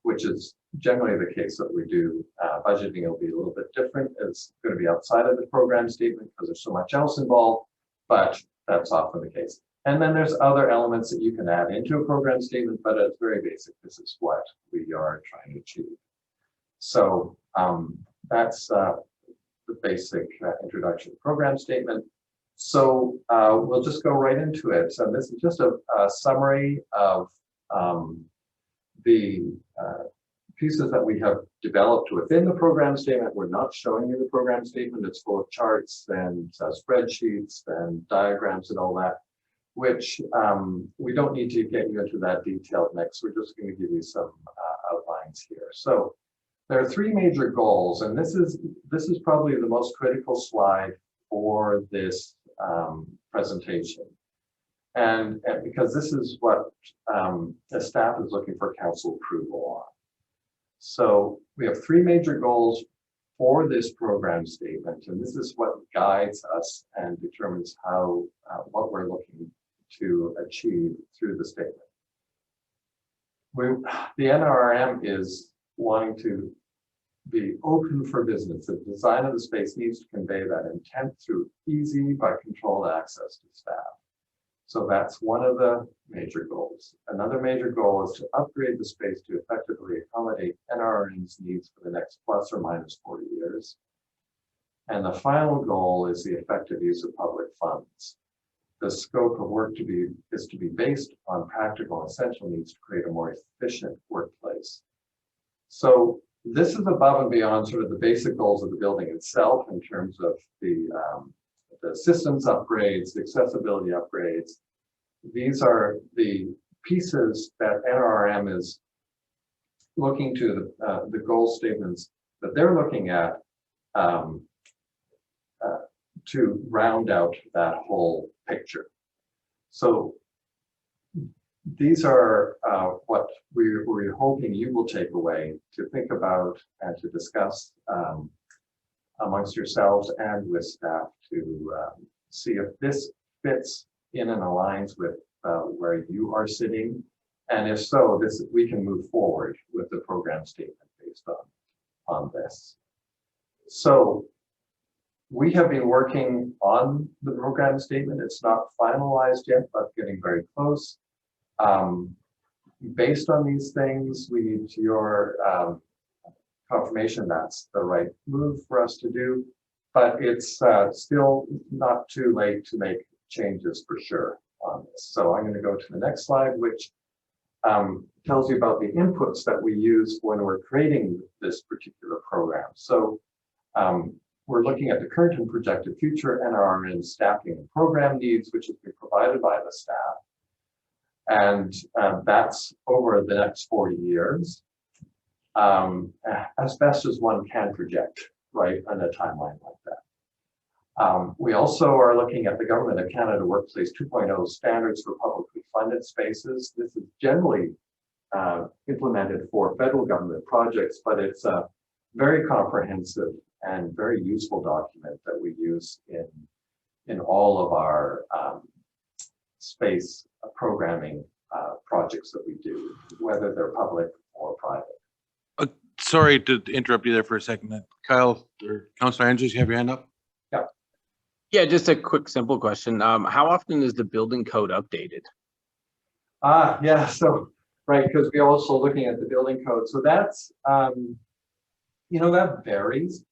which is generally the case that we do. Budgeting will be a little bit different. It's going to be outside of the program statement because there's so much else involved, but that's often the case. And then there's other elements that you can add into a program statement, but it's very basic. This is what we are trying to achieve. So that's the basic introduction program statement. So we'll just go right into it. So this is just a summary of the pieces that we have developed within the program statement. We're not showing you the program statement. It's full of charts and spreadsheets and diagrams and all that, which we don't need to get you into that detailed next. We're just going to give you some outlines here. So there are three major goals, and this is probably the most critical slide for this presentation. And because this is what the staff is looking for council approval on. So we have three major goals for this program statement, and this is what guides us and determines how what we're looking to achieve through the statement. The NRM is wanting to be open for business. The design of the space needs to convey that intent through easy but controlled access to staff. So that's one of the major goals. Another major goal is to upgrade the space to effectively accommodate NRM's needs for the next plus or minus 40 years. And the final goal is the effective use of public funds. The scope of work is to be based on practical and essential needs to create a more efficient workplace. So this is above and beyond sort of the basic goals of the building itself in terms of the systems upgrades, the accessibility upgrades. These are the pieces that NRM is looking to, the goal statements that they're looking at to round out that whole picture. So these are what we're hoping you will take away to think about and to discuss amongst yourselves and with staff to see if this fits in and aligns with where you are sitting. And if so, we can move forward with the program statement based on this. So we have been working on the program statement. It's not finalized yet, but getting very close. Based on these things, we need your confirmation that's the right move for us to do, but it's still not too late to make changes for sure on this. So I'm going to go to the next slide, which tells you about the inputs that we use when we're creating this particular program. So we're looking at the current and projected future NRM staffing and program needs, which has been provided by the staff. And that's over the next 40 years, as best as one can project, right, on a timeline like that. We also are looking at the Government of Canada Workplace 2.0 standards for publicly funded spaces. This is generally implemented for federal government projects, but it's a very comprehensive and very useful document that we use in all of our space programming projects that we do, whether they're public or private. Sorry to interrupt you there for a second. Kyle or Councillor Andrews, you have your hand up? Yeah, just a quick, simple question. How often is the building code updated? Yeah, so, right, because we're also looking at the building code. So that's, that varies.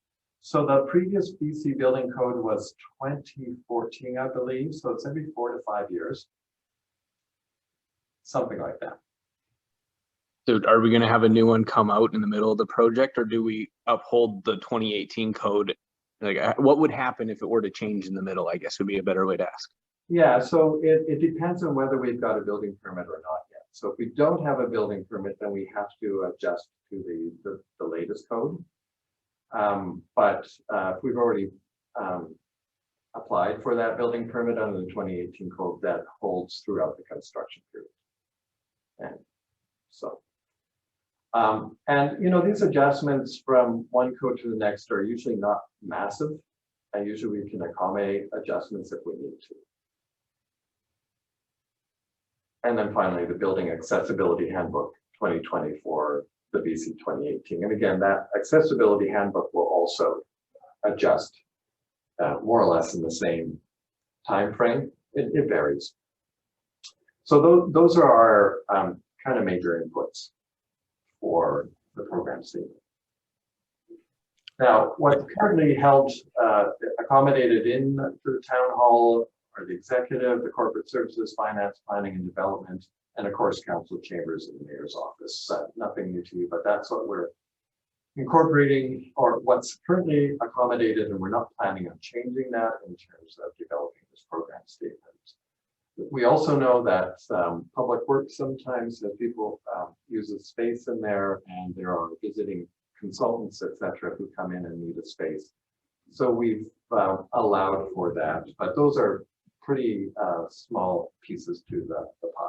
So the previous BC building code was 2014, I believe. So it's every 4 to 5 years. Something like that. So are we gonna have a new one come out in the middle of the project, or do we uphold the 2018 code? Like, what would happen if it were to change in the middle, I guess would be a better way to ask. Yeah, so it depends on whether we've got a building permit or not yet. So if we don't have a building permit, then we have to adjust to the latest code. But if we've already applied for that building permit under the 2018 code, that holds throughout the construction period. And so, and you know, these adjustments from one code to the next are usually not massive, and usually we can accommodate adjustments if we need to. And then finally, the Building Accessibility Handbook 2020 for the BC 2018. And again, that accessibility handbook will also adjust more or less in the same time frame. It varies. So those are our kind of major inputs for the program statement. Now, what's currently held accommodated in the town hall are the executive, the corporate services, finance, planning and development, and of course, council chambers in the mayor's office. Nothing new to you, but that's what we're incorporating, or what's currently accommodated, and we're not planning on changing that in terms of developing this program statement. We also know that public works sometimes has people use a space in there, and there are visiting consultants, etc., who come in and need a space. So we've allowed for that, but those are pretty small pieces to the pie.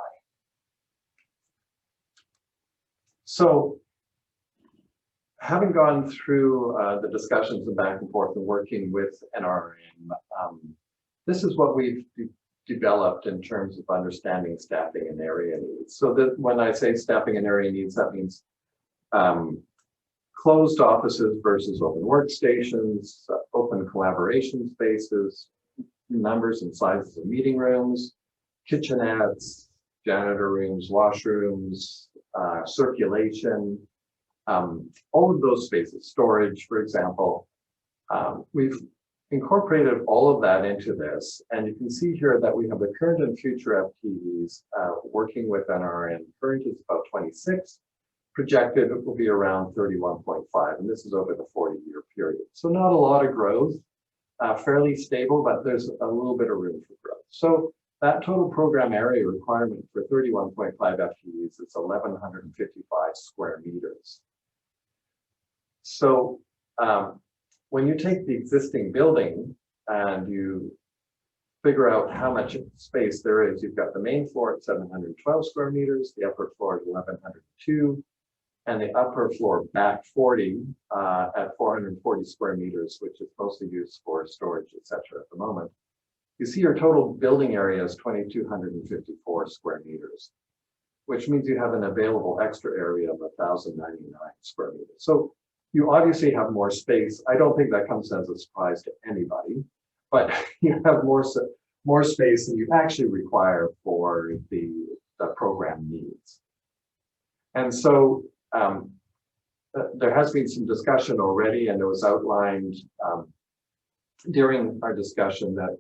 So having gone through the discussions and back and forth and working with NRM, this is what we've developed in terms of understanding staffing and area needs. So that when I say staffing and area needs, that means closed offices versus open workstations, open collaboration spaces, numbers and sizes of meeting rooms, kitchenettes, janitor rooms, washrooms, circulation, all of those spaces, storage, for example. We've incorporated all of that into this, and you can see here that we have the current and future FTEs working with NRN. Current is about 26, projected it will be around 31.5, and this is over the 40-year period. So not a lot of growth, fairly stable, but there's a little bit of room for growth. So that total program area requirement for 31.5 FTEs is 1,155 square meters. So when you take the existing building and you figure out how much space there is, you've got the main floor at 712 square meters, the upper floor at 1,102, and the upper floor back 40 at 440 square meters, which is mostly used for storage, etc. at the moment. You see your total building area is 2,254 square meters, which means you have an available extra area of 1,099 square meters. So you obviously have more space. I don't think that comes as a surprise to anybody, but you have more space than you actually require for the program needs. And so there has been some discussion already, and it was outlined during our discussion that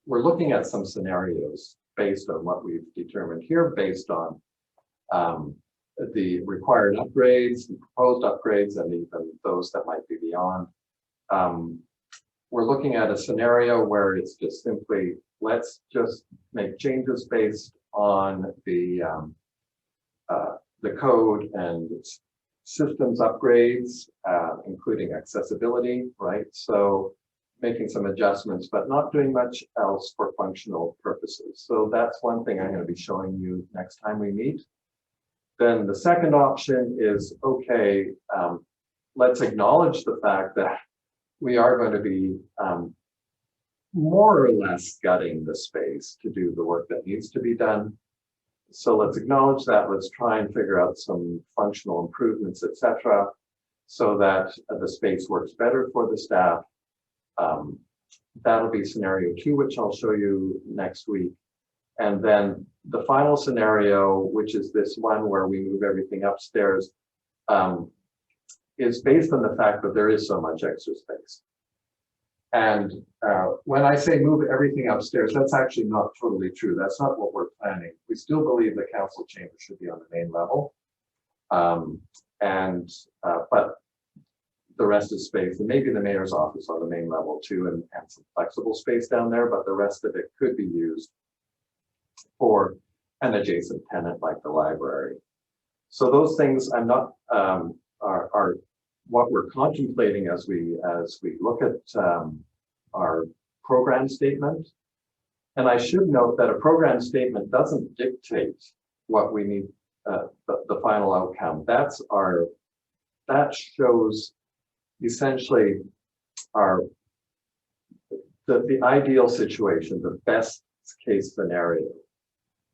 we're looking at some scenarios based on what we've determined here, based on the required upgrades, the proposed upgrades, and even those that might be beyond. We're looking at a scenario where it's just simply, let's just make changes based on the code and systems upgrades, including accessibility, right? So making some adjustments, but not doing much else for functional purposes. So that's one thing I'm going to be showing you next time we meet. Then the second option is, okay, let's acknowledge the fact that we are going to be more or less gutting the space to do the work that needs to be done. So let's acknowledge that. Let's try and figure out some functional improvements, etc., so that the space works better for the staff. That'll be scenario 2, which I'll show you next week. And then the final scenario, which is this one where we move everything upstairs, is based on the fact that there is so much extra space. And when I say move everything upstairs, that's actually not totally true. That's not what we're planning. We still believe the council chamber should be on the main level. But the rest is space, and maybe the mayor's office on the main level too, and some flexible space down there, but the rest of it could be used for an adjacent tenant like the library. So those things I'm not are what we're contemplating as we look at our program statement. And I should note that a program statement doesn't dictate what we need, the final outcome. That shows essentially the ideal situation, the best case scenario.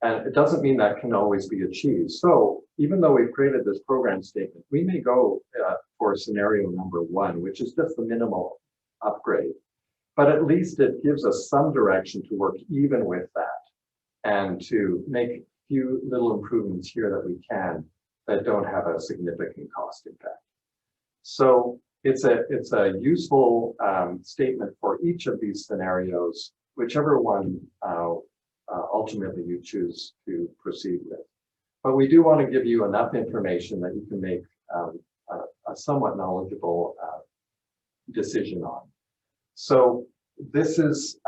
And it doesn't mean that can always be achieved. So even though we've created this program statement, we may go for scenario number 1, which is just the minimal upgrade. But at least it gives us some direction to work even with that and to make a few little improvements here that we can that don't have a significant cost impact. So it's a useful statement for each of these scenarios, whichever one ultimately you choose to proceed with. But we do want to give you enough information that you can make a somewhat knowledgeable decision on. So this is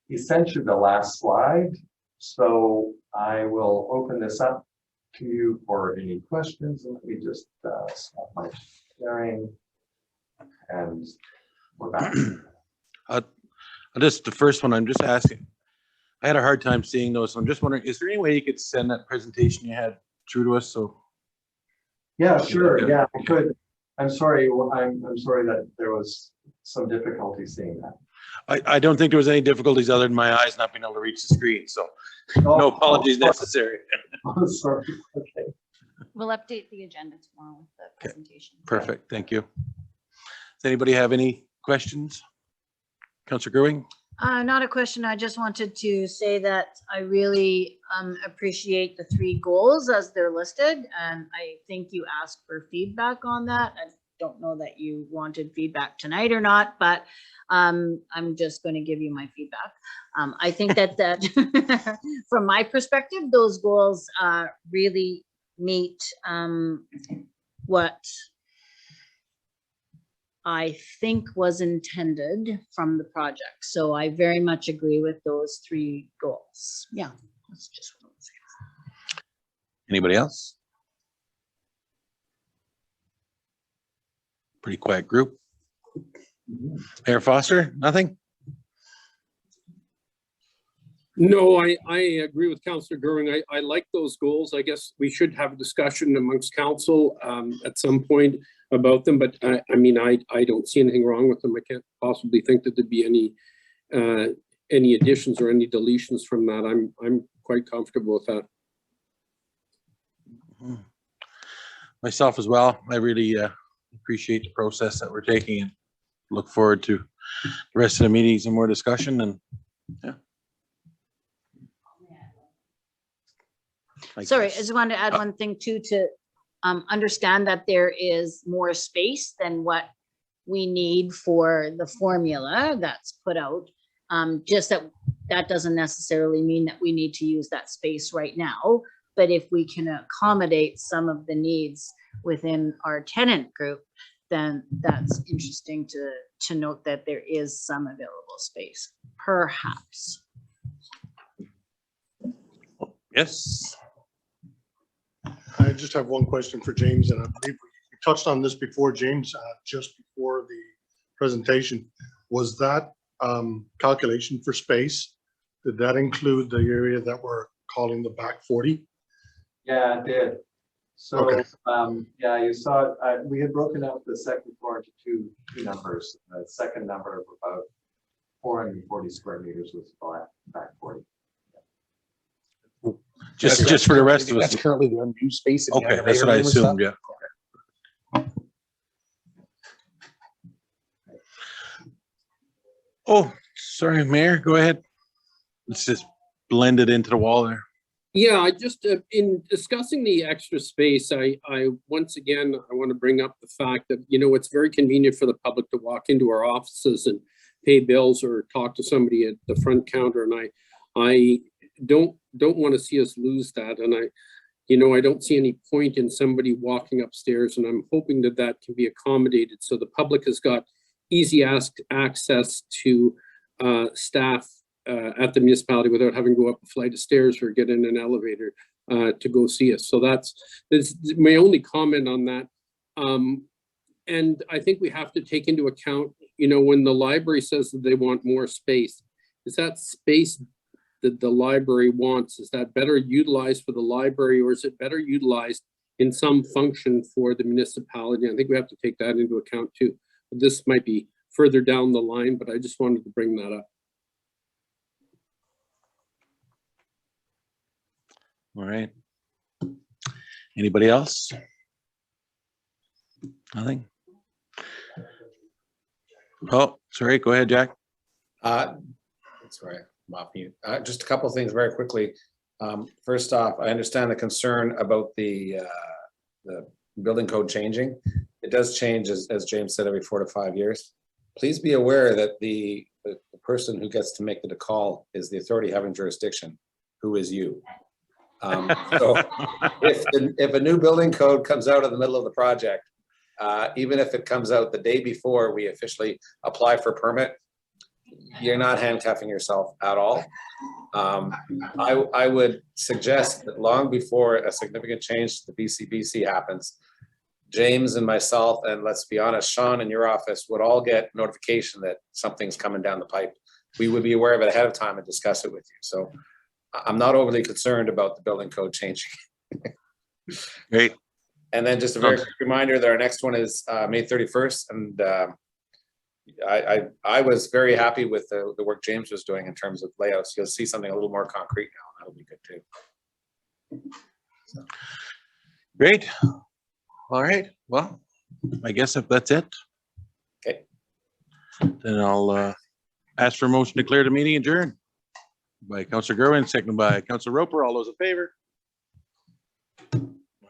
essentially the last slide. So I will open this up to you for any questions. And let me just stop my sharing. And we're back. Just the first one, I'm just asking. I had a hard time seeing those. So I'm just wondering, is there any way you could send that presentation you had through to us? So yeah, sure. Yeah, I could. I'm sorry. I'm sorry that there was some difficulty seeing that. I don't think there was any difficulties other than my eyes not being able to reach the screen. So no apologies necessary. Oh, sorry. Okay. We'll update the agenda tomorrow with the presentation. Perfect. Thank you. Does anybody have any questions? Councillor Grewing? Not a question. I just wanted to say that I really appreciate the 3 goals as they're listed. And I think you asked for feedback on that. I don't know that you wanted feedback tonight or not, but I'm just going to give you my feedback. I think that from my perspective, those goals really meet what I think was intended from the project. So I very much agree with those 3 goals. Yeah, that's just what I was saying. Anybody else? Pretty quiet group. Mayor Foster, nothing? No, I agree with Councillor Goering. I like those goals. I guess we should have a discussion amongst council at some point about them, but I mean, I don't see anything wrong with them. I can't possibly think that there'd be any additions or any deletions from that. I'm quite comfortable with that. Myself as well. I really appreciate the process that we're taking and look forward to the rest of the meetings and more discussion. And yeah. Sorry, I just wanted to add one thing too, to understand that there is more space than what we need for the formula that's put out. Just that doesn't necessarily mean that we need to use that space right now, but if we can accommodate some of the needs within our tenant group, then that's interesting to note that there is some available space, perhaps. Yes. I just have one question for James, and I believe we touched on this before, James, just before the presentation. Was that calculation for space, did that include the area that we're calling the back 40? Yeah, it did. So, okay. Yeah, you saw it. We had broken out the second floor into two numbers. The second number of about 440 square meters was back 40. Just for the rest of us. That's currently the unused space. Okay, that's what I assumed, yeah. Oh, sorry, Mayor, go ahead. Let's just blend it into the wall there. Yeah, I just, in discussing the extra space, I once again, I want to bring up the fact that, you know, it's very convenient for the public to walk into our offices and pay bills or talk to somebody at the front counter. And I don't want to see us lose that. And you know, I don't see any point in somebody walking upstairs, and I'm hoping that that can be accommodated so the public has got easy access to staff at the municipality without having to go up a flight of stairs or get in an elevator to go see us. So that's my only comment on that. And I think we have to take into account, you know, when the library says that they want more space, is that space that the library wants, is that better utilized for the library, or is it better utilized in some function for the municipality? I think we have to take that into account too. This might be further down the line, but I just wanted to bring that up. All right. Anybody else? Nothing? Oh, sorry. Go ahead, Jack. Sorry, I'm off mute. Just a couple of things very quickly. First off, I understand the concern about the building code changing. It does change, as James said, every 4 to 5 years. Please be aware that the person who gets to make the call is the authority having jurisdiction, who is you. So if a new building code comes out in the middle of the project, even if it comes out the day before we officially apply for permit, you're not handcuffing yourself at all. I would suggest that long before a significant change to the BCBC happens, James and myself, and let's be honest, Sean in your office would all get notification that something's coming down the pipe. We would be aware of it ahead of time and discuss it with you. So I'm not overly concerned about the building code changing. Great. And then just a very quick reminder that our next one is May 31st. And I was very happy with the work James was doing in terms of layouts. You'll see something a little more concrete now. That'll be good too. So. Great. All right. Well, I guess if that's it. Okay. Then I'll ask for a motion to declare the meeting adjourned by Councillor Gerwin, seconded by Councillor Roper. All those in favor?